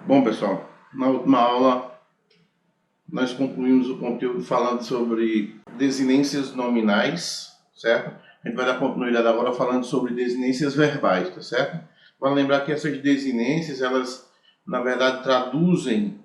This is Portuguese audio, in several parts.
Bom, pessoal, na última aula nós concluímos o conteúdo falando sobre desinências nominais, certo? A gente vai dar continuidade agora falando sobre desinências verbais, tá certo? Vale lembrar que essas desinências, elas na verdade traduzem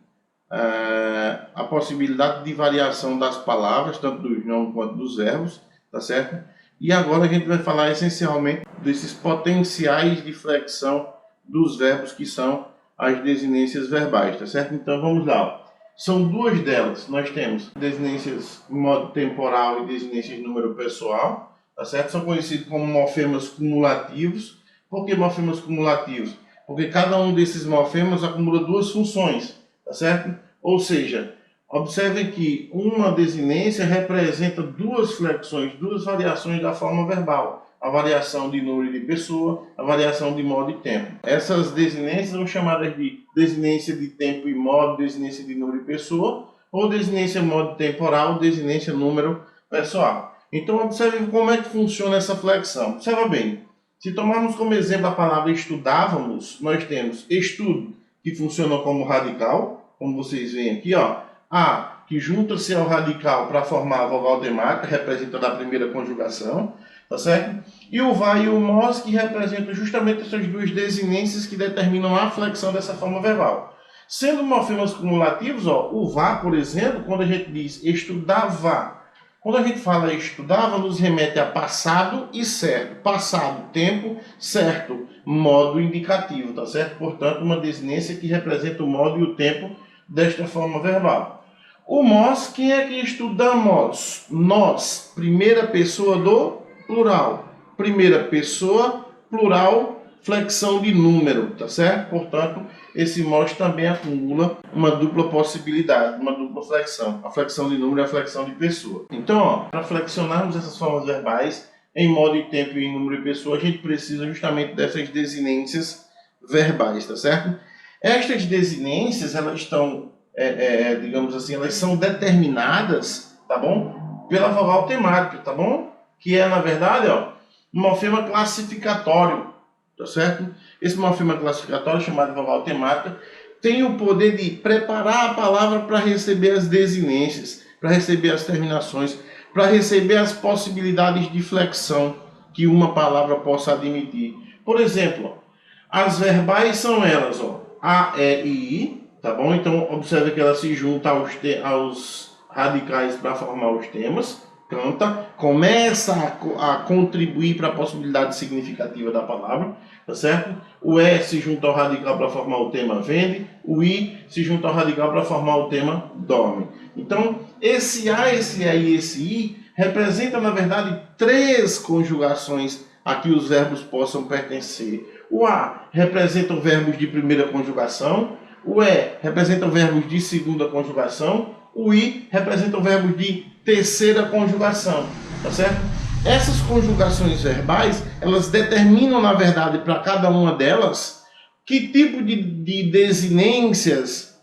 a possibilidade de variação das palavras, tanto dos nomes quanto dos verbos, tá certo? E agora a gente vai falar essencialmente desses potenciais de flexão dos verbos que são as desinências verbais, tá certo? Então vamos lá. São duas delas. Nós temos desinências em modo temporal e desinências de número pessoal, tá certo? São conhecidos como morfemas cumulativos. Por que morfemas cumulativos? Porque cada um desses morfemas acumula duas funções, tá certo? Ou seja, observem que uma desinência representa duas flexões, duas variações da forma verbal. A variação de número de pessoa, a variação de modo e tempo. Essas desinências são chamadas de desinência de tempo e modo, desinência de número e pessoa, ou desinência modo temporal, desinência número pessoal. Então observem como é que funciona essa flexão. Observa bem, se tomarmos como exemplo a palavra estudávamos, nós temos estudo, que funciona como radical, como vocês veem aqui, ó, a, que junta-se ao radical para formar a vogal temática, representando a primeira conjugação, tá certo? E o vá e o mos, que representam justamente essas duas desinências que determinam a flexão dessa forma verbal. Sendo morfemas cumulativos, ó, o vá, por exemplo, quando a gente diz estudava, quando a gente fala estudava, nos remete a passado e certo. Passado, tempo, certo, modo indicativo, tá certo? Portanto, uma desinência que representa o modo e o tempo desta forma verbal. O mos, quem é que estudamos? Nós, primeira pessoa do plural. Primeira pessoa, plural, flexão de número, tá certo? Portanto, esse mos também acumula uma dupla possibilidade, uma dupla flexão. A flexão de número e a flexão de pessoa. Então, para flexionarmos essas formas verbais em modo e tempo e em número e pessoa, a gente precisa justamente dessas desinências verbais, tá certo? Estas desinências, elas estão, digamos assim, elas são determinadas, tá bom? Pela vogal temática, tá bom? Que é, na verdade, ó, um morfema classificatório, tá certo? Esse morfema classificatório, chamado vogal temática, tem o poder de preparar a palavra para receber as desinências, para receber as terminações, para receber as possibilidades de flexão que uma palavra possa admitir. Por exemplo, as verbais são elas, ó, a, e, i, tá bom? Então, observe que ela se junta aos radicais para formar os temas. Canta, começa a contribuir para a possibilidade significativa da palavra, tá certo? O E se junta ao radical para formar o tema vende, o I se junta ao radical para formar o tema dorme. Então, esse A, esse E e esse I representam, na verdade, três conjugações a que os verbos possam pertencer. O A representa verbos de primeira conjugação, o E representa verbos de segunda conjugação, o I representa verbos de terceira conjugação, tá certo? Essas conjugações verbais, elas determinam, na verdade, para cada uma delas, que tipo de desinências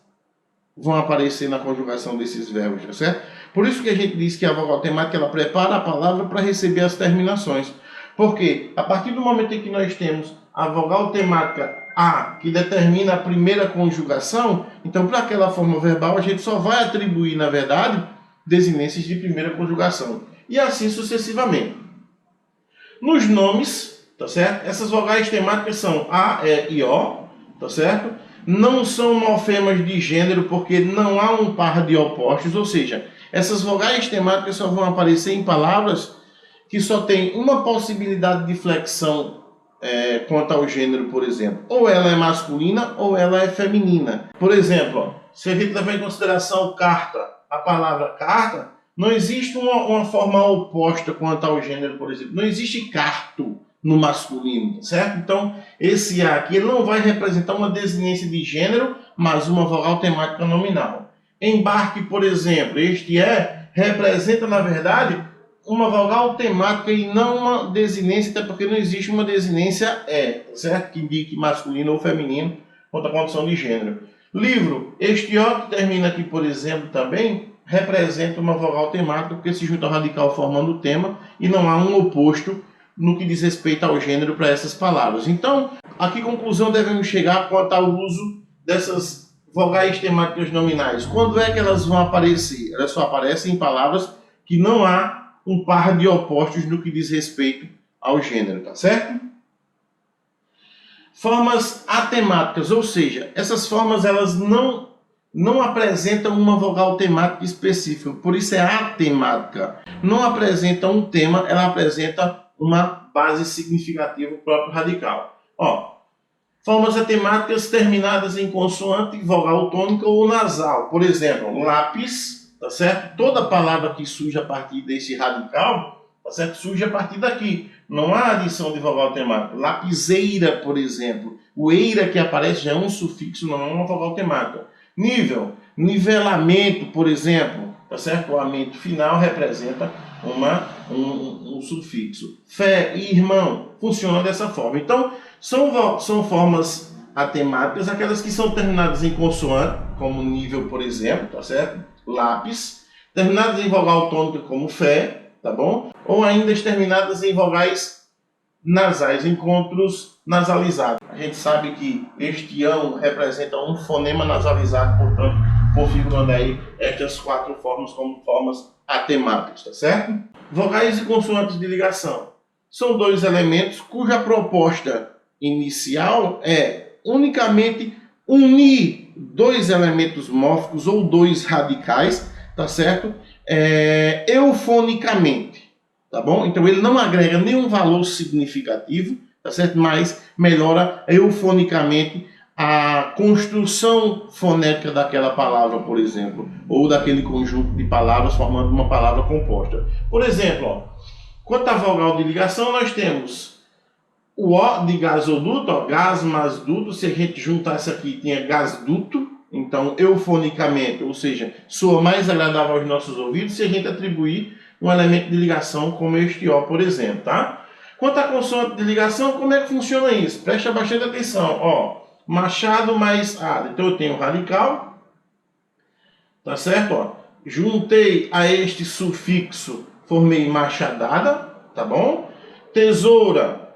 vão aparecer na conjugação desses verbos, tá certo? Por isso que a gente diz que a vogal temática, ela prepara a palavra para receber as terminações. Porque, a partir do momento em que nós temos a vogal temática A, que determina a primeira conjugação, então para aquela forma verbal a gente só vai atribuir, na verdade, desinências de primeira conjugação. E assim sucessivamente. Nos nomes, tá certo? Essas vogais temáticas são A, E e O, tá certo? Não são morfemas de gênero porque não há um par de opostos, ou seja, essas vogais temáticas só vão aparecer em palavras que só tem uma possibilidade de flexão quanto ao gênero, por exemplo. Ou ela é masculina ou ela é feminina. Por exemplo, ó, se a gente levar em consideração carta, a palavra carta, não existe uma forma oposta quanto ao gênero, por exemplo. Não existe carto no masculino, certo? Então, esse A aqui ele não vai representar uma desinência de gênero, mas uma vogal temática nominal. Embarque, por exemplo, este representa, na verdade, uma vogal temática e não uma desinência, até porque não existe uma desinência certo? Que indique masculino ou feminino quanto à condição de gênero. Livro, este O que termina aqui, por exemplo, também representa uma vogal temática, porque se junta ao radical formando o tema e não há um oposto no que diz respeito ao gênero para essas palavras. Então, a que conclusão devemos chegar quanto ao uso dessas vogais temáticas nominais, quando é que elas vão aparecer? Elas só aparecem em palavras que não há um par de opostos no que diz respeito ao gênero, tá certo? Formas atemáticas, ou seja, essas formas elas não apresentam uma vogal temática específica, por isso é atemática. Não apresenta um tema, ela apresenta uma base significativa próprio radical. Ó, formas atemáticas terminadas em consoante, vogal tônica ou nasal. Por exemplo, lápis, tá certo? Toda palavra que surge a partir desse radical, tá certo? Surge a partir daqui. Não há adição de vogal temática. Lapiseira, por exemplo. O eira que aparece já é um sufixo, não é uma vogal temática. Nível, nivelamento, por exemplo, tá certo? O amento final representa um sufixo. Fé e irmão funciona dessa forma. Então, são formas atemáticas, aquelas que são terminadas em consoante, como nível, por exemplo, tá certo? Lápis. Terminadas em vogal tônica, como fé, tá bom? Ou ainda terminadas em vogais nasais, encontros nasalizados. A gente sabe que este ão representa um fonema nasalizado, portanto, configurando aí estas quatro formas como formas atemáticas, tá certo? Vogais e consoantes de ligação. São dois elementos cuja proposta inicial é unicamente unir dois elementos mórficos ou dois radicais, tá certo? Eufonicamente, tá bom? Então ele não agrega nenhum valor significativo, tá certo? Mas melhora eufonicamente a construção fonética daquela palavra, por exemplo, ou daquele conjunto de palavras formando uma palavra composta. Por exemplo, ó, quanto à vogal de ligação, nós temos o O de gasoduto, ó, gás mais duto. Se a gente juntar isso aqui, tinha gasduto. Então, eufonicamente, ou seja, soa mais agradável aos nossos ouvidos se a gente atribuir um elemento de ligação como este O, por exemplo, tá? Quanto à consoante de ligação, como é que funciona isso? Presta bastante atenção, ó. Machado mais ada. Então, eu tenho radical, tá certo? Ó. Juntei a este sufixo, formei machadada, tá bom? Tesoura.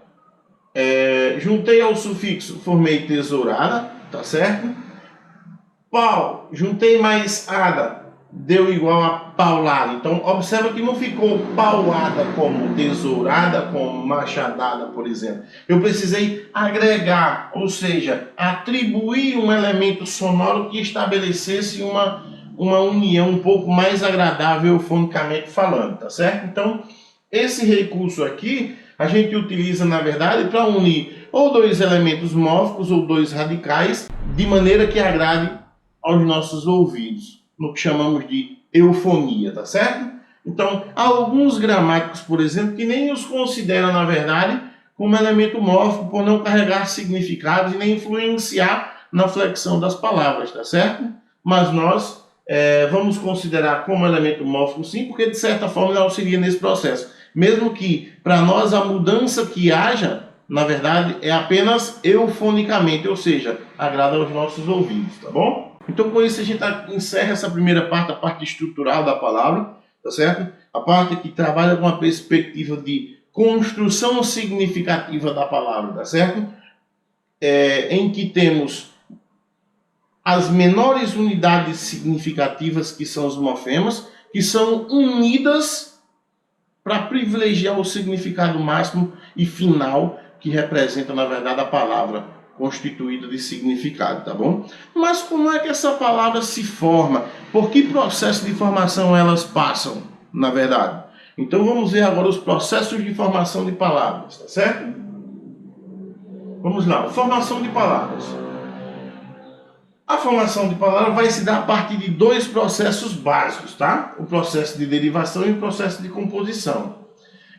Juntei ao sufixo, formei tesourada, tá certo? Pau, juntei mais ada, deu igual a paulada. Então, observa que não ficou pauada como tesourada, como machadada, por exemplo. Eu precisei agregar, ou seja, atribuir um elemento sonoro que estabelecesse uma união um pouco mais agradável fonicamente falando, tá certo? Então, esse recurso aqui a gente utiliza, na verdade, para unir ou dois elementos mórficos ou dois radicais de maneira que agrade aos nossos ouvidos, no que chamamos de eufonia, tá certo? Então, há alguns gramáticos, por exemplo, que nem os consideram, na verdade, como elemento mórfico por não carregar significados e nem influenciar na flexão das palavras, tá certo? Mas nós vamos considerar como elemento mórfico sim, porque de certa forma ele auxilia nesse processo. Mesmo que para nós a mudança que haja, na verdade, é apenas eufonicamente, ou seja, agrada aos nossos ouvidos, tá bom? Então com isso a gente encerra essa primeira parte, a parte estrutural da palavra, tá certo? A parte que trabalha com a perspectiva de construção significativa da palavra, tá certo? Em que temos as menores unidades significativas, que são os morfemas, que são unidas para privilegiar o significado máximo e final que representa, na verdade, a palavra constituída de significado, tá bom? Mas como é que essa palavra se forma? Por que processo de formação elas passam, na verdade? Então vamos ver agora os processos de formação de palavras, tá certo? Vamos lá, formação de palavras. A formação de palavra vai se dar a partir de dois processos básicos, tá? O processo de derivação e o processo de composição.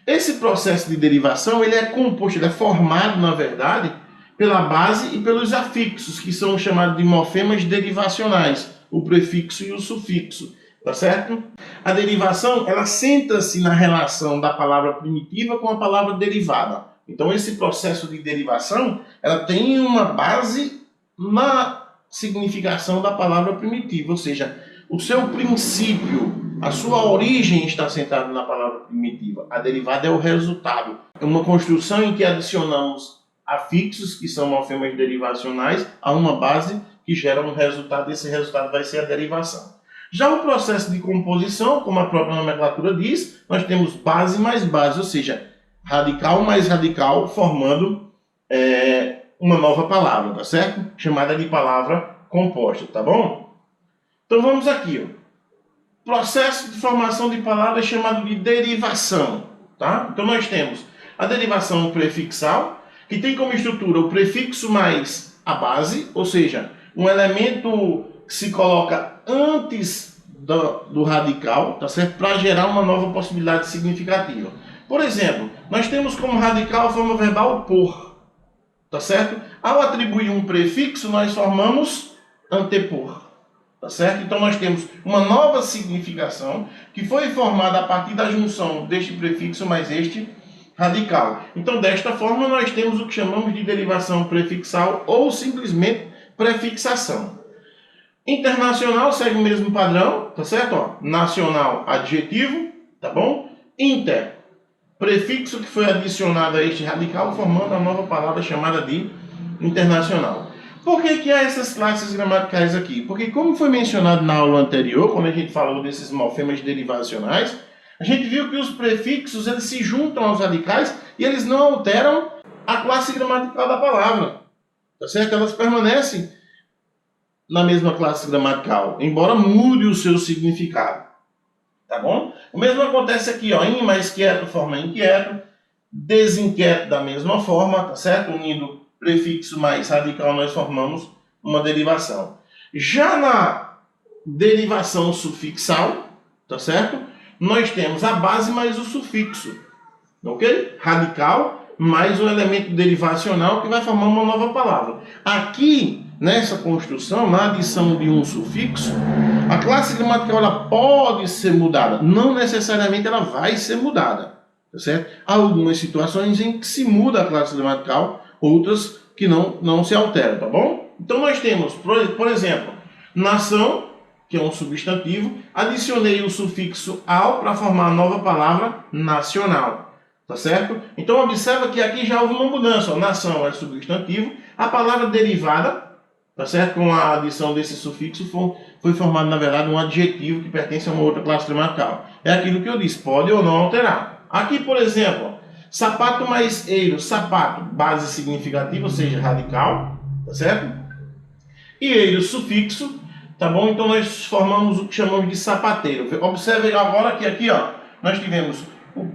Esse processo de derivação, ele é composto, ele é formado, na verdade, pela base e pelos afixos, que são chamados de morfemas derivacionais, o prefixo e o sufixo, tá certo? A derivação, ela centra-se na relação da palavra primitiva com a palavra derivada. Então, esse processo de derivação, ela tem uma base na significação da palavra primitiva, ou seja, o seu princípio, a sua origem está centrada na palavra primitiva. A derivada é o resultado. É uma construção em que adicionamos afixos, que são morfemas derivacionais, a uma base que gera um resultado, e esse resultado vai ser a derivação. Já o processo de composição, como a própria nomenclatura diz, nós temos base mais base, ou seja, radical mais radical, formando uma nova palavra, tá certo? Chamada de palavra composta, tá bom? Então vamos aqui, ó. Processo de formação de palavra é chamado de derivação, tá? Então nós temos a derivação prefixal, que tem como estrutura o prefixo mais a base, ou seja, um elemento que se coloca antes do radical, tá certo? Para gerar uma nova possibilidade significativa. Por exemplo, nós temos como radical a forma verbal por, tá certo? Ao atribuir um prefixo, nós formamos antepor. Tá certo? Então nós temos uma nova significação que foi formada a partir da junção deste prefixo mais este radical. Então desta forma nós temos o que chamamos de derivação prefixal ou simplesmente prefixação. Internacional segue o mesmo padrão, tá certo? Ó, nacional, adjetivo, tá bom? Inter, prefixo que foi adicionado a este radical formando a nova palavra chamada de internacional. Por que há essas classes gramaticais aqui? Porque, como foi mencionado na aula anterior, quando a gente falou desses morfemas derivacionais, a gente viu que os prefixos eles se juntam aos radicais e eles não alteram a classe gramatical da palavra. Tá certo? Elas permanecem na mesma classe gramatical, embora mude o seu significado. Tá bom? O mesmo acontece aqui, ó, in mais quieto forma inquieto, desinquieto da mesma forma, tá certo? Unindo prefixo mais radical, nós formamos uma derivação. Já na derivação sufixal, tá certo? Nós temos a base mais o sufixo, ok? Radical mais o elemento derivacional que vai formar uma nova palavra. Aqui, nessa construção, na adição de um sufixo, a classe gramatical ela pode ser mudada, não necessariamente ela vai ser mudada, tá certo? Há algumas situações em que se muda a classe gramatical, outras que não se alteram, tá bom? Então nós temos, por exemplo, nação, que é um substantivo, adicionei o sufixo ao para formar a nova palavra nacional, tá certo? Então observa que aqui já houve uma mudança, ó, nação é substantivo, a palavra derivada, tá certo? Com a adição desse sufixo foi formado, na verdade, um adjetivo que pertence a uma outra classe gramatical. É aquilo que eu disse, pode ou não alterar. Aqui, por exemplo, sapato mais eiro, sapato, base significativa, ou seja, radical, tá certo? E eiro, sufixo, tá bom? Então nós formamos o que chamamos de sapateiro. Observe agora que aqui, ó, nós tivemos o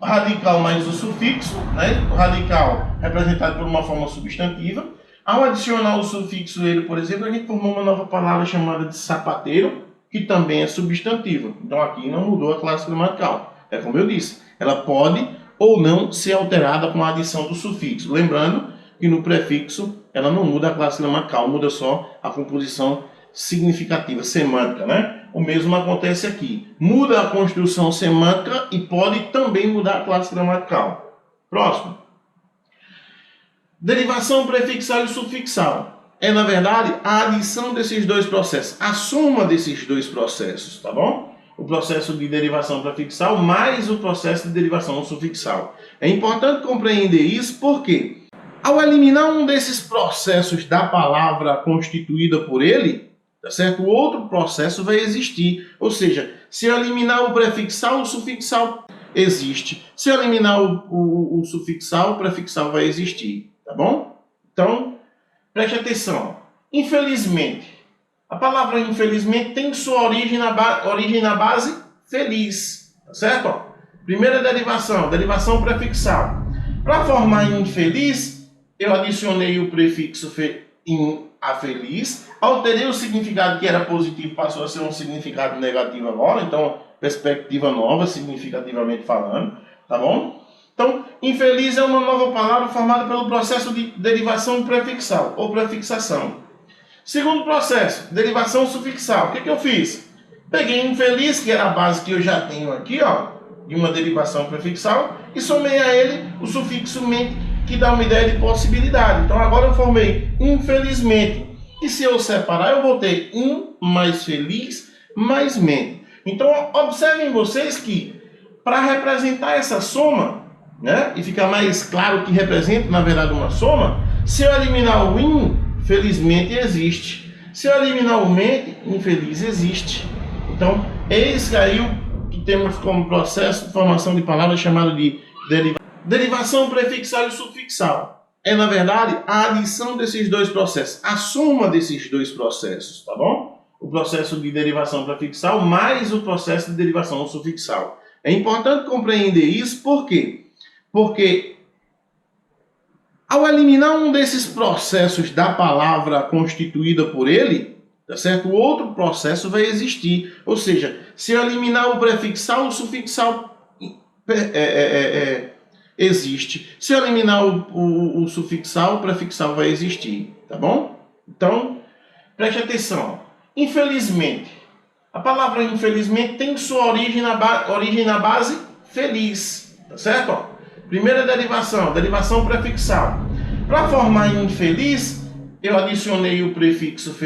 radical mais o sufixo, né? O radical representado por uma forma substantiva. Ao adicionar o sufixo eiro, por exemplo, a gente formou uma nova palavra chamada de sapateiro, que também é substantiva. Então aqui não mudou a classe gramatical. É como eu disse, ela pode ou não ser alterada com a adição do sufixo. Lembrando que no prefixo ela não muda a classe gramatical, muda só a composição significativa, semântica, né? O mesmo acontece aqui. Muda a construção semântica e pode também mudar a classe gramatical. Próximo. Derivação prefixal e sufixal. É, na verdade, a adição desses dois processos, a soma desses dois processos, tá bom? O processo de derivação prefixal mais o processo de derivação sufixal. É importante compreender isso porque, ao eliminar um desses processos da palavra constituída por ele, tá certo? O outro processo vai existir. Ou seja, se eu eliminar o prefixal, o sufixal existe. Se eu eliminar o sufixal, o prefixal vai existir. Tá bom? Então, preste atenção. Infelizmente. A palavra infelizmente tem sua origem na base feliz, tá certo? Ó, primeira derivação prefixal. Para formar infeliz, eu adicionei o prefixo in a feliz, alterei o significado que era positivo, passou a ser um significado negativo agora, então perspectiva nova, significativamente falando, tá bom? Então, infeliz é uma nova palavra formada pelo processo de derivação prefixal ou prefixação. Segundo processo, derivação sufixal. O que eu fiz? Peguei infeliz, que era a base que eu já tenho aqui, ó, de uma derivação prefixal, e somei a ele o sufixo mente, que dá uma ideia de possibilidade. Então agora eu formei infelizmente. E se eu separar, eu vou ter mais feliz mais mente. Então observem vocês que, para representar essa soma, né, e ficar mais claro que representa, na verdade, uma soma, se eu eliminar o felizmente existe. Se eu eliminar o mente, infeliz existe. Então, eis aí o que temos como processo de formação de palavras chamado de derivação prefixal e sufixal. É, na verdade, a adição desses dois processos, a soma desses dois processos, tá bom? O processo de derivação prefixal mais o processo de derivação sufixal. É importante compreender isso, por quê? Porque ao eliminar um desses processos da palavra constituída por ele, tá certo? O outro processo vai existir. Ou seja, se eu eliminar o prefixal, o sufixal existe. Se eu eliminar o sufixal, o prefixal vai existir. Tá bom? Então, preste atenção. Infelizmente. A palavra infelizmente tem sua origem na base feliz. Tá certo? Ó, primeira derivação prefixal. Para formar infeliz, eu adicionei o prefixo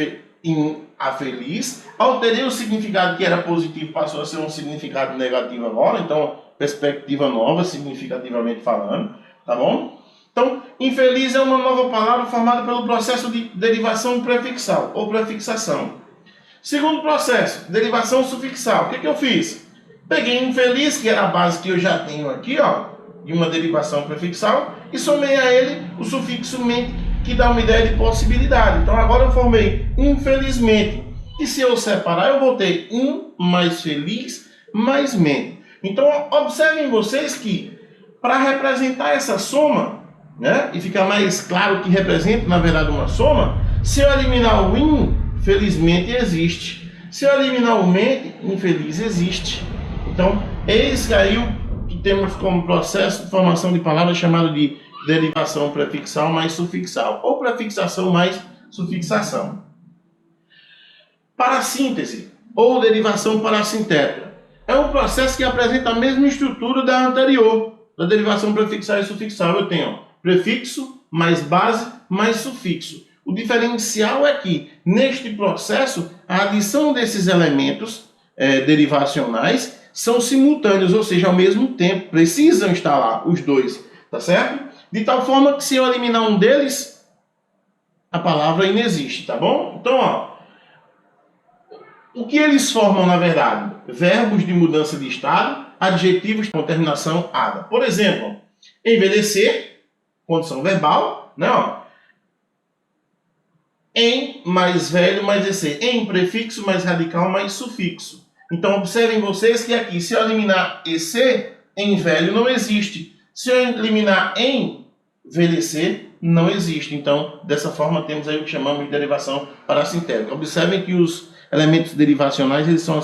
a feliz, alterei o significado que era positivo, passou a ser um significado negativo agora, então perspectiva nova, significativamente falando, tá bom? Então, infeliz é uma nova palavra formada pelo processo de derivação prefixal ou prefixação. Segundo processo, derivação sufixal. O que eu fiz? Peguei infeliz, que era a base que eu já tenho aqui, ó, de uma derivação prefixal, e somei a ele o sufixo mente, que dá uma ideia de possibilidade. Então agora eu formei infelizmente. E se eu separar, eu vou ter mais feliz mais mente. Então observem vocês que para representar essa soma, né, e ficar mais claro que representa na verdade uma soma, se eu eliminar o felizmente existe. Se eu eliminar o mente, infeliz existe. Então, eis aí o que temos como processo de formação de palavras chamado de derivação prefixal mais sufixal, ou prefixação mais sufixação. Parassíntese, ou derivação parassintética, é um processo que apresenta a mesma estrutura da anterior, da derivação prefixal e sufixal. Eu tenho prefixo mais base mais sufixo. O diferencial é que, neste processo, a adição desses elementos derivacionais são simultâneos, ou seja, ao mesmo tempo, precisam estar lá, os dois, tá certo? De tal forma que se eu eliminar um deles, a palavra inexiste, tá bom? Então, ó, o que eles formam, na verdade? Verbos de mudança de estado, adjetivos com terminação ada. Por exemplo, envelhecer, condição verbal, né? Ó, em mais velho mais ec, em prefixo mais radical mais sufixo. Então observem vocês que aqui, se eu eliminar ec, em velho não existe. Se eu eliminar envelhecer, não existe. Então, dessa forma, temos aí o que chamamos de derivação parassintética. Observem que os elementos derivacionais eles são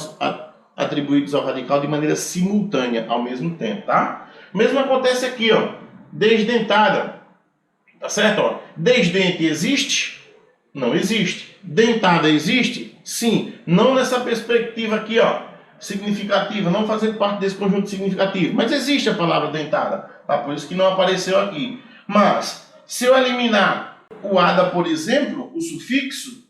atribuídos ao radical de maneira simultânea, ao mesmo tempo, tá? O mesmo acontece aqui, ó, desdentada, tá certo? Ó, desdente existe? Não existe. Dentada existe? Sim. Não nessa perspectiva aqui, ó, significativa, não fazendo parte desse conjunto significativo. Mas existe a palavra dentada, tá? Por isso que não apareceu aqui. Mas, se eu eliminar o ada, por exemplo, o sufixo,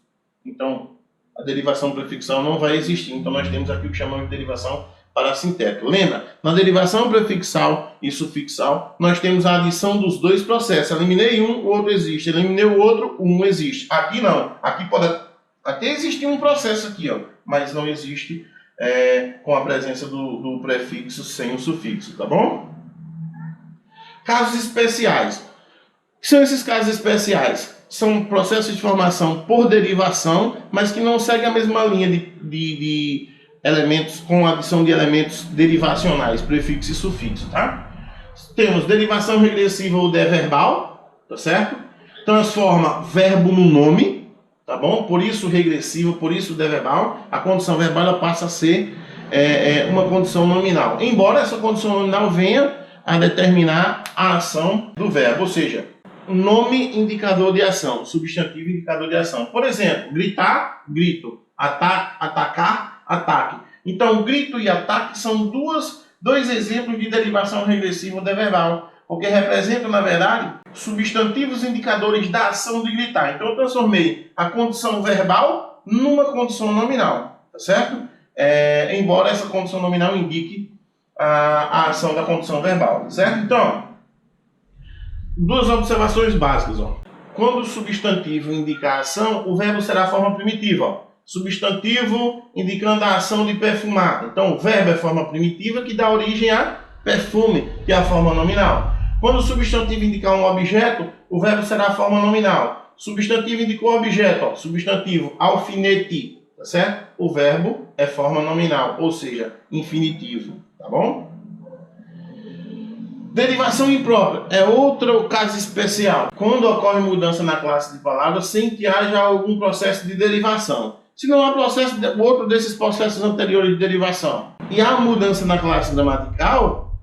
então a derivação prefixal não vai existir. Então nós temos aqui o que chamamos de derivação parassintética. Lembra? Na derivação prefixal e sufixal, nós temos a adição dos dois processos. Eliminei um, o outro existe. Eliminei o outro, um existe. Aqui não. Aqui pode até existir um processo aqui, ó, mas não existe com a presença do prefixo sem o sufixo, tá bom? Casos especiais. O que são esses casos especiais? São processos de formação por derivação, mas que não seguem a mesma linha de elementos, com adição de elementos derivacionais, prefixo e sufixo, tá? Temos derivação regressiva ou deverbal, tá certo? Transforma verbo no nome, tá bom? Por isso regressivo, por isso deverbal. A condição verbal ela passa a ser uma condição nominal. Embora essa condição nominal venha a determinar a ação do verbo, ou seja, nome indicador de ação, substantivo indicador de ação. Por exemplo, gritar, grito, atacar, ataque. Então, grito e ataque são dois exemplos de derivação regressiva ou deverbal, porque representam, na verdade, substantivos indicadores da ação de gritar. Então, eu transformei a condição verbal numa condição nominal, tá certo? Embora essa condição nominal indique a ação da condição verbal, certo? Então, duas observações básicas. Ó. quando o substantivo indicar a ação, o verbo será a forma primitiva. Ó. Substantivo indicando a ação de perfumar. Então, o verbo é a forma primitiva que dá origem a perfume, que é a forma nominal. Quando o substantivo indicar um objeto, o verbo será a forma nominal. Substantivo indicou objeto, ó, substantivo alfinete, tá certo? O verbo é forma nominal, ou seja, infinitivo, tá bom? Derivação imprópria é outro caso especial, quando ocorre mudança na classe de palavras sem que haja algum processo de derivação. Se não há processo outro desses processos anteriores de derivação e há mudança na classe gramatical,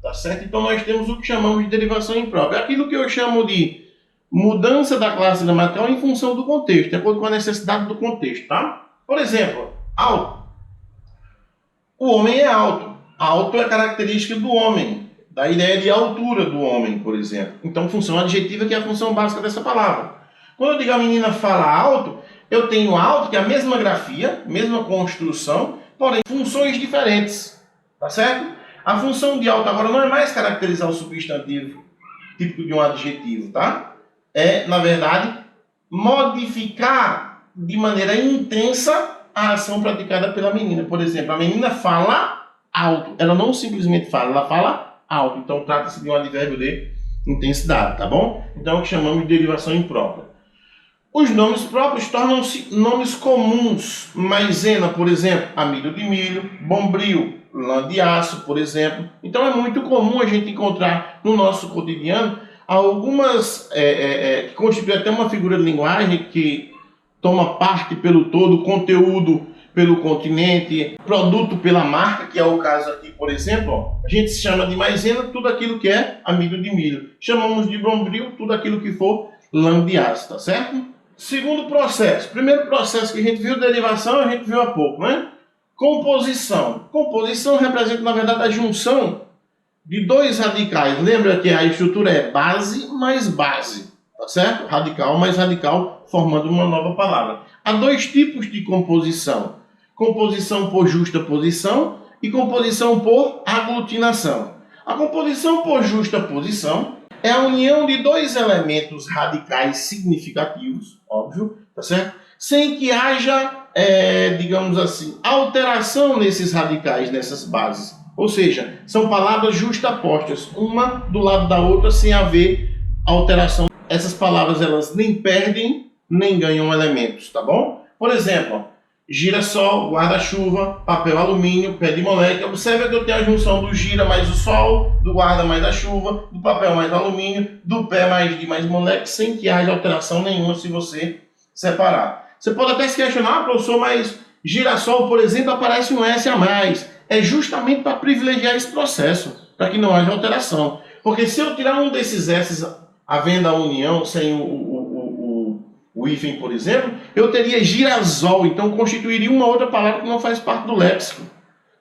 tá certo? Então nós temos o que chamamos de derivação imprópria. Aquilo que eu chamo de mudança da classe gramatical em função do contexto, de acordo com a necessidade do contexto, tá? Por exemplo, alto. O homem é alto. Alto é característica do homem. Da ideia de altura do homem, por exemplo. Então, função adjetiva, que é a função básica dessa palavra. Quando eu digo a menina fala alto, eu tenho alto, que é a mesma grafia, mesma construção, porém, funções diferentes. Tá certo? A função de alto agora não é mais caracterizar o substantivo típico de um adjetivo, tá? É, na verdade, modificar de maneira intensa a ação praticada pela menina. Por exemplo, a menina fala alto. Ela não simplesmente fala, ela fala alto. Então, trata-se de um advérbio de intensidade, tá bom? Então, é o que chamamos de derivação imprópria. Os nomes próprios tornam-se nomes comuns. Maisena, por exemplo, amido de milho, bombril, lã de aço, por exemplo. Então, é muito comum a gente encontrar no nosso cotidiano algumas que constituem até uma figura de linguagem que toma parte pelo todo, conteúdo pelo continente, produto pela marca, que é o caso aqui, por exemplo, ó, a gente chama de maisena tudo aquilo que é amido de milho. Chamamos de bombril tudo aquilo que for lã de aço, tá certo? Segundo processo. Primeiro processo que a gente viu, derivação, a gente viu há pouco, né? Composição. Composição representa, na verdade, a junção de dois radicais. Lembra que a estrutura é base mais base, tá certo? Radical mais radical, formando uma nova palavra. Há dois tipos de composição. Composição por justaposição e composição por aglutinação. A composição por justaposição é a união de dois elementos radicais significativos, óbvio, tá certo? Sem que haja, digamos assim, alteração nesses radicais, nessas bases. Ou seja, são palavras justapostas, uma do lado da outra, sem haver alteração. Essas palavras, elas nem perdem, nem ganham elementos, tá bom? Por exemplo, girassol, guarda-chuva, papel alumínio, pé de moleque. Observe que eu tenho a junção do gira mais o sol, do guarda mais a chuva, do papel mais o alumínio, do pé mais de mais moleque, sem que haja alteração nenhuma se você separar. Você pode até se questionar, professor, mas girassol, por exemplo, aparece um S a mais. É justamente para privilegiar esse processo, para que não haja alteração. Porque se eu tirar um desses S, havendo a união, sem o hífen, por exemplo, eu teria girasol, então constituiria uma outra palavra que não faz parte do léxico,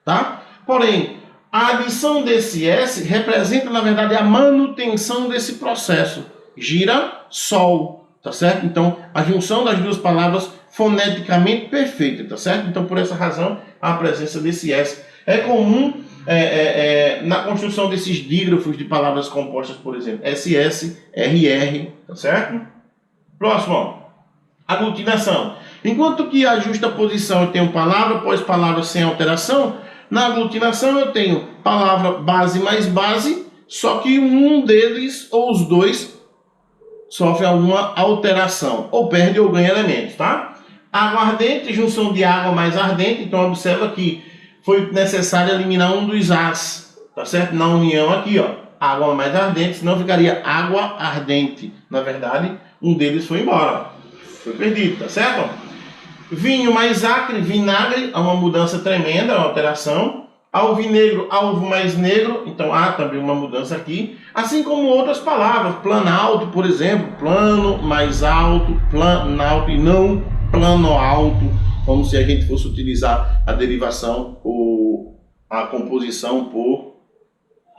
tá? Porém, a adição desse S representa, na verdade, a manutenção desse processo. Gira-sol, tá certo? Então, a junção das duas palavras foneticamente perfeita, tá certo? Então, por essa razão, a presença desse S. É comum na construção desses dígrafos de palavras compostas, por exemplo, SS, RR, tá certo? Próximo, ó. Aglutinação. Enquanto que a justaposição eu tenho palavra após palavra sem alteração, na aglutinação eu tenho palavra base mais base, só que um deles ou os dois sofre alguma alteração, ou perde ou ganha elementos, tá? Água ardente, junção de água mais ardente, então observa que foi necessário eliminar um dos as, tá certo? Na união aqui, ó, água mais ardente, senão ficaria água ardente. Na verdade, um deles foi embora. Foi perdido, tá certo? Vinho mais acre, vinagre, há uma mudança tremenda, uma alteração. Alvinegro, alvo mais negro, então há também uma mudança aqui. Assim como outras palavras, planalto, por exemplo, plano mais alto, planalto e não plano alto, como se a gente fosse utilizar a derivação ou a composição por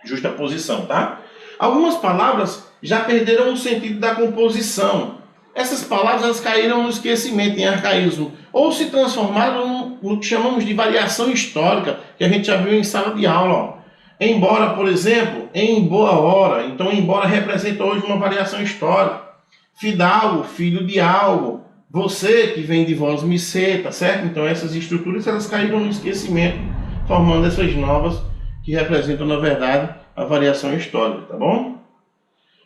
justaposição, tá? Algumas palavras já perderam o sentido da composição. Essas palavras elas caíram no esquecimento, em arcaísmo, ou se transformaram no que chamamos de variação histórica, que a gente já viu em sala de aula. Ó. Embora, por exemplo, em boa hora. Então, embora representa hoje uma variação histórica. fidalgo, filho de algo, você que vem de vós me ser, tá certo? Então essas estruturas elas caíram no esquecimento, formando essas novas que representam, na verdade, a variação histórica, tá bom?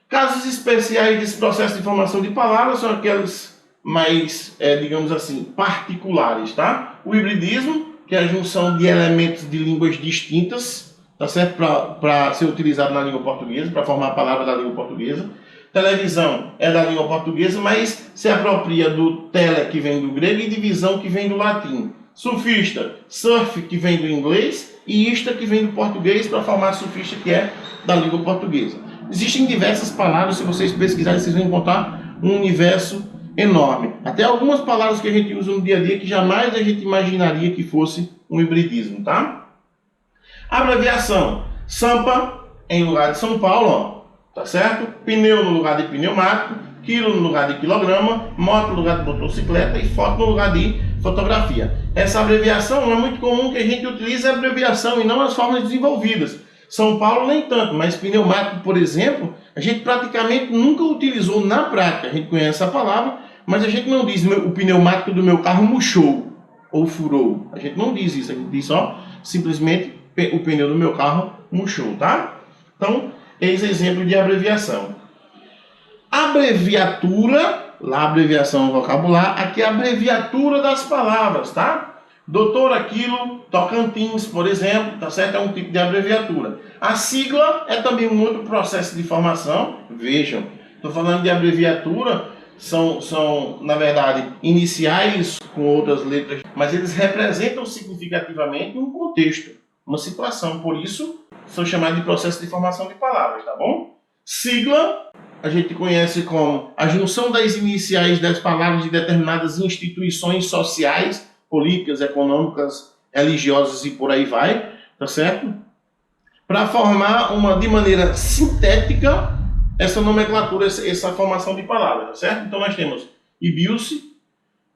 Casos especiais desse processo de formação de palavras são aqueles mais, digamos assim, particulares, tá? O hibridismo, que é a junção de elementos de línguas distintas, tá certo? Para ser utilizado na língua portuguesa, para formar a palavra da língua portuguesa. Televisão é da língua portuguesa, mas se apropria do tele, que vem do grego, e divisão, que vem do latim. Surfista, surf, que vem do inglês, e ista, que vem do português, para formar surfista, que é da língua portuguesa. Existem diversas palavras, se vocês pesquisarem, vocês vão encontrar um universo enorme. Até algumas palavras que a gente usa no dia a dia que jamais a gente imaginaria que fosse um hibridismo, tá? Abreviação. Sampa em lugar de São Paulo, ó, tá certo? Pneu no lugar de pneumático, quilo no lugar de quilograma, moto no lugar de motocicleta e foto no lugar de fotografia. Essa abreviação é muito comum que a gente utilize a abreviação e não as formas desenvolvidas. São Paulo nem tanto, mas pneumático, por exemplo, a gente praticamente nunca utilizou na prática. A gente conhece a palavra, mas a gente não diz o pneumático do meu carro murchou ou furou. A gente não diz isso, a gente diz só simplesmente o pneu do meu carro murchou, tá? Então, eis exemplo de abreviação. Abreviatura, lá abreviação vocabular, aqui é a abreviatura das palavras, tá? Doutor Aquilo Tocantins, por exemplo, tá certo? É um tipo de abreviatura. A sigla é também um outro processo de formação. Vejam, estou falando de abreviatura, são, na verdade, iniciais com outras letras, mas eles representam significativamente um contexto, uma situação. Por isso, são chamados de processo de formação de palavras, tá bom? Sigla, a gente conhece como a junção das iniciais das palavras de determinadas instituições sociais, políticas, econômicas, religiosas e por aí vai, tá certo? Para formar de maneira sintética essa nomenclatura, essa formação de palavras, tá certo? Então nós temos IBIUSE,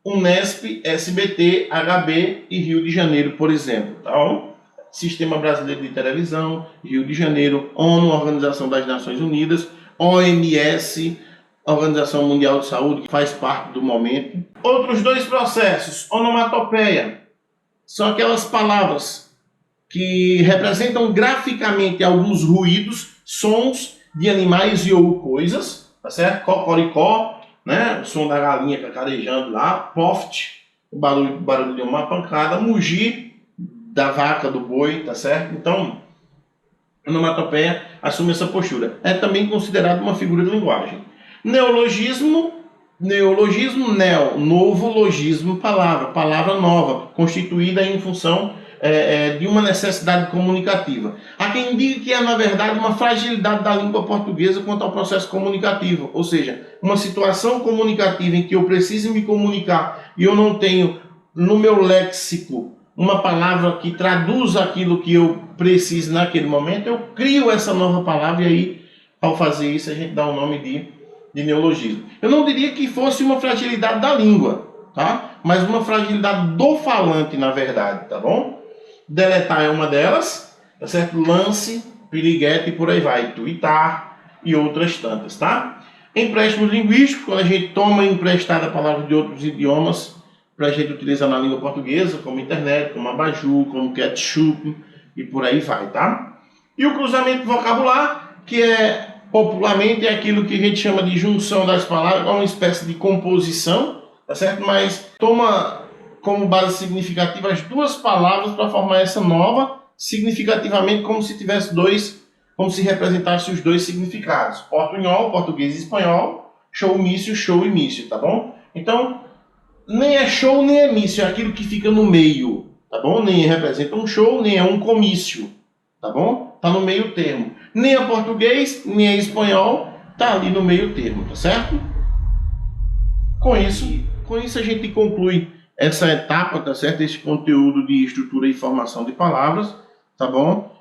Unesp, SBT, HB e Rio de Janeiro, por exemplo, tá bom? Sistema Brasileiro de Televisão, Rio de Janeiro, ONU, Organização das Nações Unidas, OMS, Organização Mundial de Saúde, que faz parte do momento. Outros dois processos, onomatopeia, são aquelas palavras que representam graficamente alguns ruídos, sons de animais e ou coisas, tá certo? Cocoricó, né? O som da galinha cacarejando lá, poft, o barulho de uma pancada, mugir da vaca, do boi, tá certo? Então, a onomatopeia assume essa postura. É também considerado uma figura de linguagem. Neologismo, neo, novo, logismo, palavra nova, constituída em função de uma necessidade comunicativa. Há quem diga que é, na verdade, uma fragilidade da língua portuguesa quanto ao processo comunicativo, ou seja, uma situação comunicativa em que eu preciso me comunicar e eu não tenho no meu léxico uma palavra que traduza aquilo que eu preciso naquele momento, eu crio essa nova palavra e aí, ao fazer isso, a gente dá o nome de neologismo. Eu não diria que fosse uma fragilidade da língua, tá? Mas uma fragilidade do falante, na verdade, tá bom? Deletar é uma delas, tá certo? Lance, piriguete e por aí vai, tuitar e outras tantas, tá? Empréstimo linguístico, quando a gente toma emprestada a palavra de outros idiomas para a gente utilizar na língua portuguesa, como internet, como abajur, como ketchup e por aí vai, tá? E o cruzamento vocabular, que popularmente é aquilo que a gente chama de junção das palavras, é uma espécie de composição, tá certo? Mas toma como base significativa as duas palavras para formar essa nova, significativamente como se tivesse como se representasse os dois significados. Portunhol, português e espanhol, showmício, show e mício, tá bom? Então, nem é show nem é mício, é aquilo que fica no meio, tá bom? Nem representa um show, nem é um comício, tá bom? Tá no meio termo. Nem é português, nem é espanhol, tá ali no meio termo, tá certo? Com isso a gente conclui essa etapa, tá certo? Esse conteúdo de estrutura e formação de palavras, tá bom?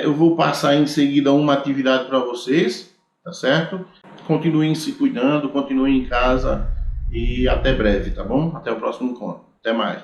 Eu vou passar em seguida uma atividade para vocês, tá certo? Continuem se cuidando, continuem em casa e até breve, tá bom? Até o próximo encontro. Até mais.